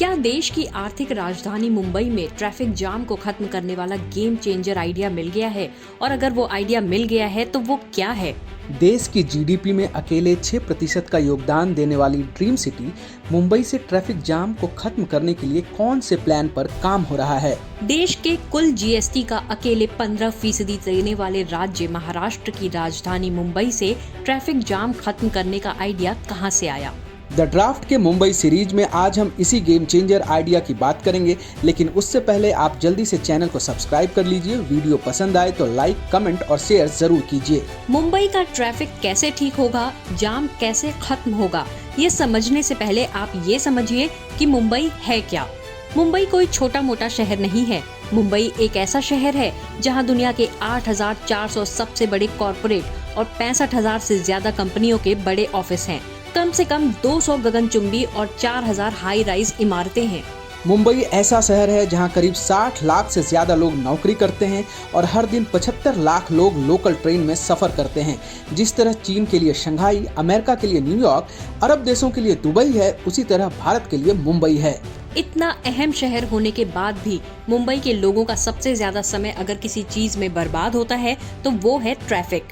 क्या देश की आर्थिक राजधानी मुंबई में ट्रैफिक जाम को खत्म करने वाला गेम चेंजर आइडिया मिल गया है? और अगर वो आइडिया मिल गया है तो वो क्या है? देश की जीडीपी में अकेले 6% का योगदान देने वाली ड्रीम सिटी मुंबई से ट्रैफिक जाम को खत्म करने के लिए कौन से प्लान पर काम हो रहा है? देश के कुल जीएसटी का अकेले 15% देने वाले राज्य महाराष्ट्र की राजधानी मुंबई से ट्रैफिक जाम खत्म करने का आइडिया कहां से आया? द ड्राफ्ट के मुंबई सीरीज में आज हम इसी गेम चेंजर आइडिया की बात करेंगे, लेकिन उससे पहले आप जल्दी से चैनल को सब्सक्राइब कर लीजिए। वीडियो पसंद आए तो लाइक, कमेंट और शेयर जरूर कीजिए। मुंबई का ट्रैफिक कैसे ठीक होगा, जाम कैसे खत्म होगा, ये समझने से पहले आप ये समझिए कि मुंबई है क्या। मुंबई कोई छोटा मोटा शहर नहीं है। मुंबई एक ऐसा शहर है जहां दुनिया के 8,400 सबसे बड़े कॉरपोरेट और 65,000 से ज्यादा कंपनियों के बड़े ऑफिस हैं। कम से कम 200 गगनचुंबी और 4,000 हाई राइज इमारतें हैं। मुंबई ऐसा शहर है जहां करीब 60 लाख से ज्यादा लोग नौकरी करते हैं और हर दिन 75 लाख लोग लोकल ट्रेन में सफर करते हैं। जिस तरह चीन के लिए शंघाई, अमेरिका के लिए न्यूयॉर्क, अरब देशों के लिए दुबई है, उसी तरह भारत के लिए मुंबई है। इतना अहम शहर होने के बाद भी मुंबई के लोगों का सबसे ज्यादा समय अगर किसी चीज में बर्बाद होता है तो वो है ट्रैफिक।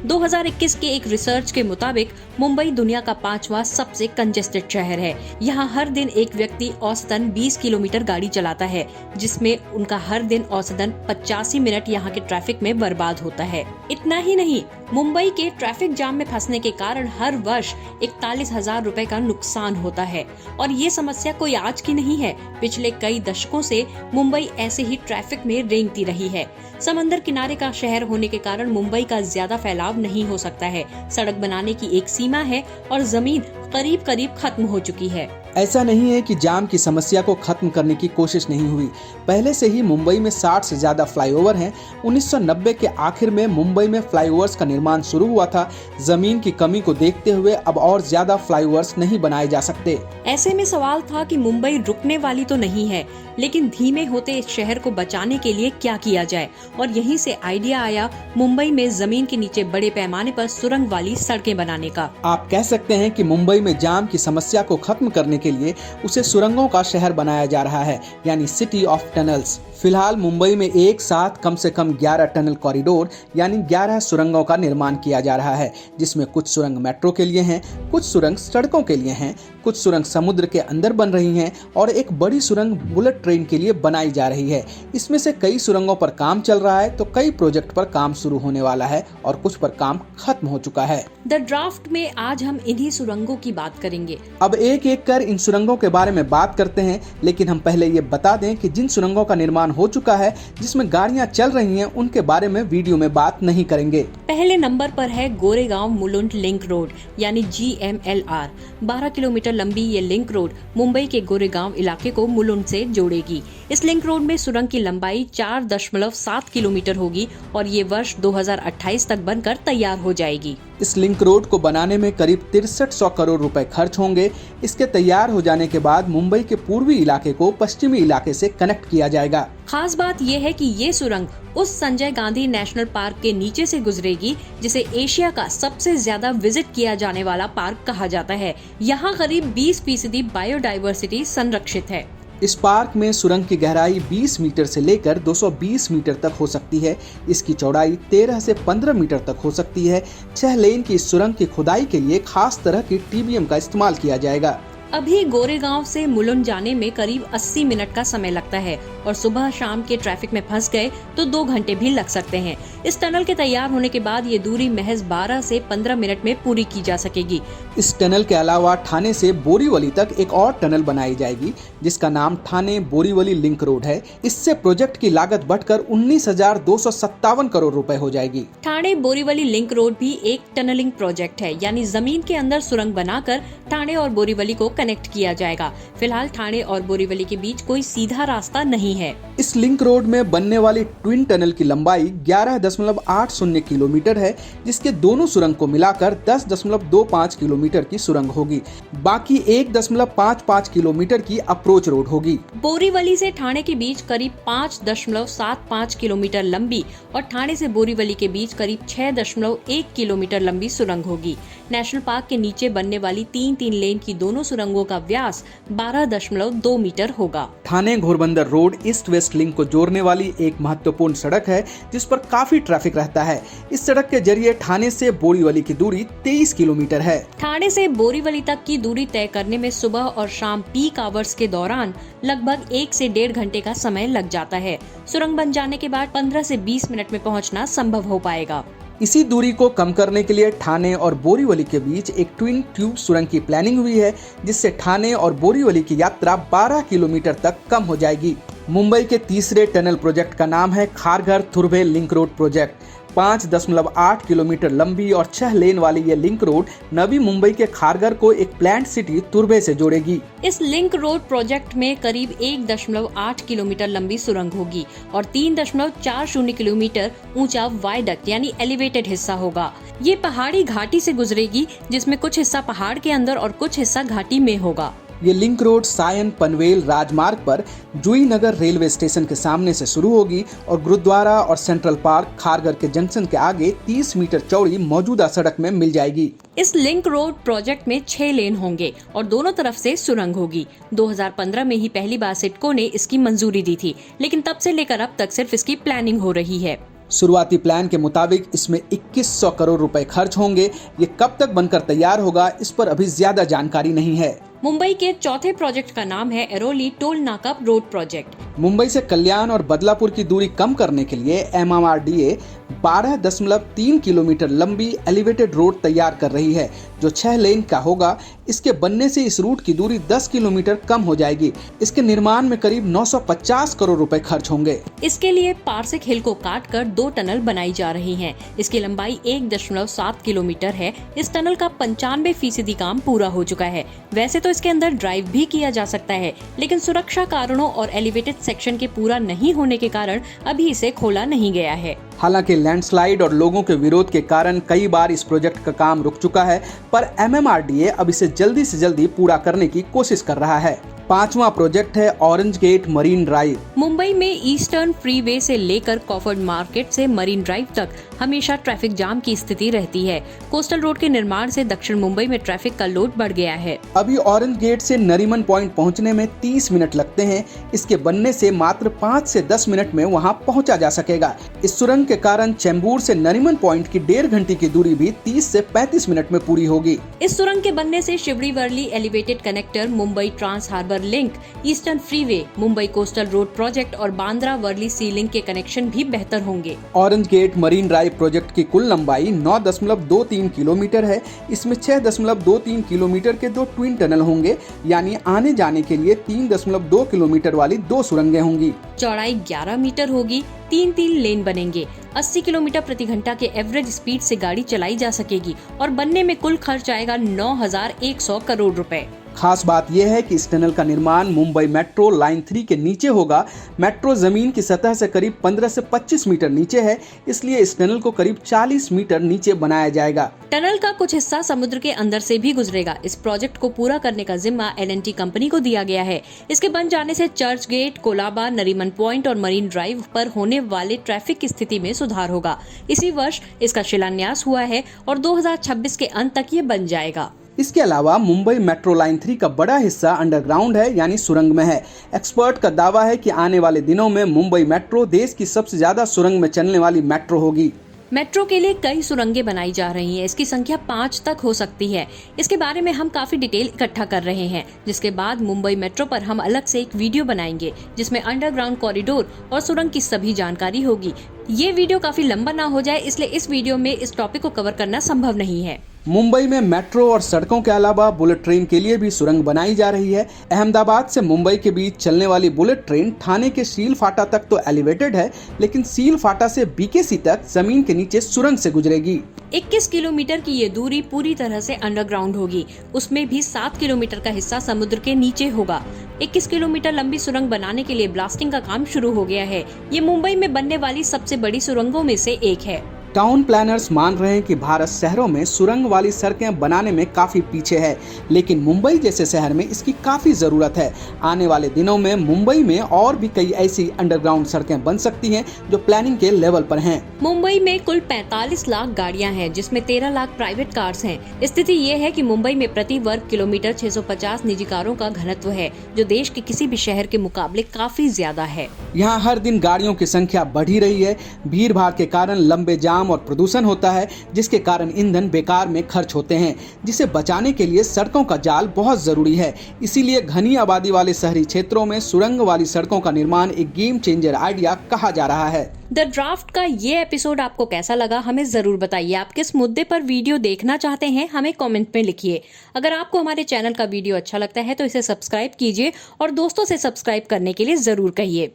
2021 के एक रिसर्च के मुताबिक मुंबई दुनिया का 5वां सबसे कंजेस्टेड शहर है। यहाँ हर दिन एक व्यक्ति औसतन 20 किलोमीटर गाड़ी चलाता है, जिसमें उनका हर दिन औसतन 85 मिनट यहाँ के ट्रैफिक में बर्बाद होता है। इतना ही नहीं, मुंबई के ट्रैफिक जाम में फंसने के कारण हर वर्ष 41,000 रुपए का नुकसान होता है। और ये समस्या कोई आज की नहीं है। पिछले कई दशकों से मुंबई ऐसे ही ट्रैफिक में रेंगती रही है। समंदर किनारे का शहर होने के कारण मुंबई का ज्यादा फैलाव नहीं हो सकता है। सड़क बनाने की एक सीमा है और जमीन करीब करीब खत्म हो चुकी है। ऐसा नहीं है कि जाम की समस्या को खत्म करने की कोशिश नहीं हुई। पहले से ही मुंबई में 60 से ज्यादा फ्लाईओवर हैं। 1990 के आखिर में मुंबई में फ्लाईओवर्स का निर्माण शुरू हुआ था। जमीन की कमी को देखते हुए अब और ज्यादा फ्लाईओवर्स नहीं बनाए जा सकते। ऐसे में सवाल था कि मुंबई रुकने वाली तो नहीं है, लेकिन धीमे होते इस शहर को बचाने के लिए क्या किया जाए। और यहीं से आइडिया आया मुंबई में जमीन के नीचे बड़े पैमाने पर सुरंग वाली सड़कें बनाने का। आप कह सकते हैं कि मुंबई में जाम की समस्या को खत्म करने के लिए उसे सुरंगों का शहर बनाया जा रहा है, यानी सिटी ऑफ टनल्स। फिलहाल मुंबई में एक साथ कम से कम 11 टनल कॉरिडोर यानी 11 सुरंगों का निर्माण किया जा रहा है, जिसमें कुछ सुरंग मेट्रो के लिए हैं, कुछ सुरंग सड़कों के लिए हैं, कुछ सुरंग समुद्र के अंदर बन रही हैं और एक बड़ी सुरंग बुलेट ट्रेन के लिए बनाई जा रही है। इसमें से कई सुरंगों पर काम चल रहा है तो कई प्रोजेक्ट पर काम शुरू होने वाला है और कुछ पर काम खत्म हो चुका है। द ड्राफ्ट में आज हम इन्हीं सुरंगों की बात करेंगे। अब एक एक कर इन सुरंगों के बारे में बात करते हैं, लेकिन हम पहले ये बता दें कि जिन सुरंगों का निर्माण हो चुका है, जिसमें गाड़ियां चल रही हैं, उनके बारे में वीडियो में बात नहीं करेंगे। पहले नंबर पर है गोरेगांव मुलुंड लिंक रोड यानी GMLR। 12 किलोमीटर लंबी ये लिंक रोड मुंबई के गोरेगांव इलाके को मुलुंड से जोड़ेगी। इस लिंक रोड में सुरंग की लंबाई 4.7 किलोमीटर होगी और ये वर्ष 2028 तक बनकर तैयार हो जाएगी। इस लिंक रोड को बनाने में करीब 6300 करोड़ रुपए खर्च होंगे। इसके तैयार हो जाने के बाद मुंबई के पूर्वी इलाके को पश्चिमी इलाके से कनेक्ट किया जाएगा। खास बात यह है कि ये सुरंग उस संजय गांधी नेशनल पार्क के नीचे से गुजरेगी, जिसे एशिया का सबसे ज्यादा विजिट किया जाने वाला पार्क कहा जाता है। यहाँ करीब 20% बायोडायवर्सिटी संरक्षित है। इस पार्क में सुरंग की गहराई 20 मीटर से लेकर 220 मीटर तक हो सकती है। इसकी चौड़ाई 13 से 15 मीटर तक हो सकती है। 6 लेन की इस सुरंग की खुदाई के लिए खास तरह की TBM का इस्तेमाल किया जाएगा। अभी गोरेगांव से मुलुंड जाने में करीब 80 मिनट का समय लगता है और सुबह शाम के ट्रैफिक में फंस गए तो 2 घंटे भी लग सकते हैं। इस टनल के तैयार होने के बाद ये दूरी महज 12 से 15 मिनट में पूरी की जा सकेगी। इस टनल के अलावा ठाणे से बोरीवली तक एक और टनल बनाई जाएगी, जिसका नाम ठाणे बोरीवली लिंक रोड है। इससे प्रोजेक्ट की लागत बढ़कर 19,257 करोड़ रुपए हो जाएगी। ठाणे बोरीवली लिंक रोड भी एक टनलिंग प्रोजेक्ट है, यानी जमीन के अंदर सुरंग बनाकर ठाणे और बोरीवली को कनेक्ट किया जाएगा। फिलहाल ठाणे और बोरीवली के बीच कोई सीधा रास्ता नहीं है। इस लिंक रोड में बनने वाली ट्विन टनल की लंबाई 11.80 किलोमीटर है, जिसके दोनों सुरंग को मिलाकर 10.25 किलोमीटर की सुरंग होगी। बाकी 1.55 किलोमीटर की अप्रोच रोड होगी। बोरीवली से ठाणे के बीच करीब 5.75 किलोमीटर लंबी और ठाणे से बोरीवली के बीच करीब 6.1 किलोमीटर लंबी सुरंग होगी। नेशनल पार्क के नीचे बनने वाली 3-3 लेन की दोनों सुरंगों का व्यास 12.2 मीटर होगा। Thane Ghodbunder road east west link को जोड़ने वाली एक महत्वपूर्ण सड़क है जिस पर काफी ट्रैफिक रहता है। इस सड़क के जरिए ठाणे से बोरीवली की दूरी 23 किलोमीटर है। ठाणे से बोरीवली तक की दूरी तय करने में सुबह और शाम पीक आवर्स के दौरान लगभग 1 से 1.5 घंटे का समय लग जाता है। सुरंग बन जाने के बाद 15 से 20 मिनट में पहुंचना संभव हो पाएगा। इसी दूरी को कम करने के लिए ठाणे और बोरीवली के बीच एक ट्विन ट्यूब सुरंग की प्लानिंग हुई है, जिससे ठाणे और बोरीवली की यात्रा 12 किलोमीटर तक कम हो जाएगी। मुंबई के तीसरे टनल प्रोजेक्ट का नाम है खारघर-तुर्भे लिंक रोड प्रोजेक्ट। 5.8 किलोमीटर लंबी और 6 लेन वाली ये लिंक रोड नवी मुंबई के खारघर को एक प्लांट सिटी तुर्भे से जोड़ेगी। इस लिंक रोड प्रोजेक्ट में करीब 1.8 किलोमीटर लंबी सुरंग होगी और 3.40 किलोमीटर ऊंचा वायडक्ट यानी एलिवेटेड हिस्सा होगा। ये पहाड़ी घाटी से गुजरेगी, जिसमें कुछ हिस्सा पहाड़ के अंदर और कुछ हिस्सा घाटी में होगा। ये लिंक रोड सायन पनवेल राजमार्ग पर जुई नगर रेलवे स्टेशन के सामने से शुरू होगी और गुरुद्वारा और सेंट्रल पार्क खारघर के जंक्शन के आगे 30 मीटर चौड़ी मौजूदा सड़क में मिल जाएगी। इस लिंक रोड प्रोजेक्ट में 6 लेन होंगे और दोनों तरफ से सुरंग होगी। 2015 में ही पहली बार सिडको ने इसकी मंजूरी दी थी, लेकिन तब से लेकर अब तक सिर्फ इसकी प्लानिंग हो रही है। शुरुआती प्लान के मुताबिक इसमें 2100 करोड़ रुपए खर्च होंगे। ये कब तक बनकर तैयार होगा, इस पर अभी ज्यादा जानकारी नहीं है। मुंबई के चौथे प्रोजेक्ट का नाम है एरोली टोल नाका रोड प्रोजेक्ट। मुंबई से कल्याण और बदलापुर की दूरी कम करने के लिए MMRDA 12.3 किलोमीटर लंबी एलिवेटेड रोड तैयार कर रही है, जो 6 लेन का होगा। इसके बनने से इस रूट की दूरी 10 किलोमीटर कम हो जाएगी। इसके निर्माण में करीब 950 करोड़ रुपए खर्च होंगे। इसके लिए पारसिक हिल को काट कर 2 टनल बनाई जा रही हैं। इसकी लंबाई 1.7 किलोमीटर है। इस टनल का 95% काम पूरा हो चुका है। वैसे तो इसके अंदर ड्राइव भी किया जा सकता है, लेकिन सुरक्षा कारणों और एलिवेटेड सेक्शन के पूरा नहीं होने के कारण अभी इसे खोला नहीं गया है। हालांकि लैंडस्लाइड और लोगों के विरोध के कारण कई बार इस प्रोजेक्ट का काम रुक चुका है, पर MMRDA अब इसे जल्दी से जल्दी पूरा करने की कोशिश कर रहा है। 5वां प्रोजेक्ट है orange gate marine drive. Mumbai में ईस्टर्न फ्रीवे से लेकर कॉफर्ड मार्केट से मरीन ड्राइव तक हमेशा ट्रैफिक जाम की स्थिति रहती है। कोस्टल रोड के निर्माण से दक्षिण मुंबई में ट्रैफिक का लोड बढ़ गया है। अभी ऑरेंज गेट से नरीमन पॉइंट पहुंचने में 30 मिनट लगते हैं। इसके बनने से मात्र 5 से 10 मिनट में वहां पहुंचा जा सकेगा। इस सुरंग के कारण चेंबूर से नरीमन पॉइंट की 1.5 घंटे की दूरी भी 30 से 35 मिनट में पूरी होगी। इस सुरंग के बनने से Sewri Worli elevated connector, Mumbai trans harbour link, eastern freeway, Mumbai coastal road project और बांद्रा वर्ली सी लिंक के कनेक्शन भी बेहतर होंगे। Orange gate marine drive project की कुल लंबाई 9.23 किलोमीटर है। इसमें 6.23 किलोमीटर के 2 ट्विन टनल होंगे, यानी आने जाने के लिए 3.2 किलोमीटर वाली 2 सुरंगें होंगी। चौड़ाई 11 मीटर होगी। 3 लेन बनेंगे। 80 किलोमीटर प्रति घंटा के एवरेज स्पीड से गाड़ी चलाई जा सकेगी और बनने में कुल खर्च आएगा 9,100 करोड़ रुपए। खास बात यह है कि इस टनल का निर्माण मुंबई मेट्रो लाइन 3 के नीचे होगा। मेट्रो जमीन की सतह से करीब 15 से 25 मीटर नीचे है, इसलिए इस टनल को करीब 40 मीटर नीचे बनाया जाएगा। टनल का कुछ हिस्सा समुद्र के अंदर से भी गुजरेगा। इस प्रोजेक्ट को पूरा करने का जिम्मा L&T कंपनी को दिया गया है। इसके बन जाने से चर्च गेट, कोलाबा, नरीमन पॉइंट और मरीन ड्राइव पर होने वाले ट्रैफिक की स्थिति में सुधार होगा। इसी वर्ष इसका शिलान्यास हुआ है और 2026 के अंत तक ये बन जाएगा। इसके अलावा मुंबई मेट्रो लाइन 3 का बड़ा हिस्सा अंडरग्राउंड है, यानी सुरंग में है। एक्सपर्ट का दावा है कि आने वाले दिनों में मुंबई मेट्रो देश की सबसे ज्यादा सुरंग में चलने वाली मेट्रो होगी। मेट्रो के लिए कई सुरंगें बनाई जा रही हैं। इसकी संख्या 5 तक हो सकती है। इसके बारे में हम काफी डिटेल इकट्ठा कर रहे हैं, जिसके बाद मुंबई मेट्रो पर हम अलग से एक वीडियो बनाएंगे, जिसमें अंडरग्राउंड कॉरिडोर और सुरंग की सभी जानकारी होगी। ये वीडियो काफी लंबा ना हो जाए, इसलिए इस वीडियो में इस टॉपिक को कवर करना संभव नहीं है। मुंबई में मेट्रो और सड़कों के अलावा बुलेट ट्रेन के लिए भी सुरंग बनाई जा रही है। अहमदाबाद से मुंबई के बीच चलने वाली बुलेट ट्रेन ठाणे के सील फाटा तक तो एलिवेटेड है, लेकिन सील फाटा से BKC तक जमीन के नीचे सुरंग से गुजरेगी। 21 किलोमीटर की ये दूरी पूरी तरह से अंडरग्राउंड होगी। उसमें भी 7 किलोमीटर का हिस्सा समुद्र के नीचे होगा। 21 किलोमीटर लंबी सुरंग बनाने के लिए ब्लास्टिंग का काम शुरू हो गया है। ये मुंबई में बनने वाली सबसे बड़ी सुरंगों में से एक है। टाउन प्लानर्स मान रहे हैं कि भारत शहरों में सुरंग वाली सड़कें बनाने में काफ़ी पीछे है, लेकिन मुंबई जैसे शहर में इसकी काफ़ी ज़रूरत है। आने वाले दिनों में मुंबई में और भी कई ऐसी अंडरग्राउंड सड़कें बन सकती हैं जो प्लानिंग के लेवल पर हैं। मुंबई में कुल 45 लाख गाड़ियां हैं, जिसमें 13 लाख प्राइवेट कार्स हैं। स्थिति ये है कि मुंबई में प्रति वर्ग किलोमीटर 650 निजी कारों का घनत्व है, जो देश के किसी भी शहर के मुकाबले काफी ज्यादा है। यहाँ हर दिन गाड़ियों की संख्या बढ़ ही रही है। भीड़ भाड़ के कारण लंबे जाम और प्रदूषण होता है, जिसके कारण ईंधन बेकार में खर्च होते हैं, जिसे बचाने के लिए सड़कों का जाल बहुत जरूरी है। इसीलिए घनी आबादी वाले शहरी क्षेत्रों में सुरंग वाली सड़कों का निर्माण एक गेम चेंजर आइडिया कहा जा रहा है। द ड्राफ्ट का ये एपिसोड आपको कैसा लगा, हमें जरूर बताइए। आप किस मुद्दे पर वीडियो देखना चाहते हैं, हमें कमेंट में लिखिए। अगर आपको हमारे चैनल का वीडियो अच्छा लगता है तो इसे सब्सक्राइब कीजिए और दोस्तों से सब्सक्राइब करने के लिए जरूर कहिए।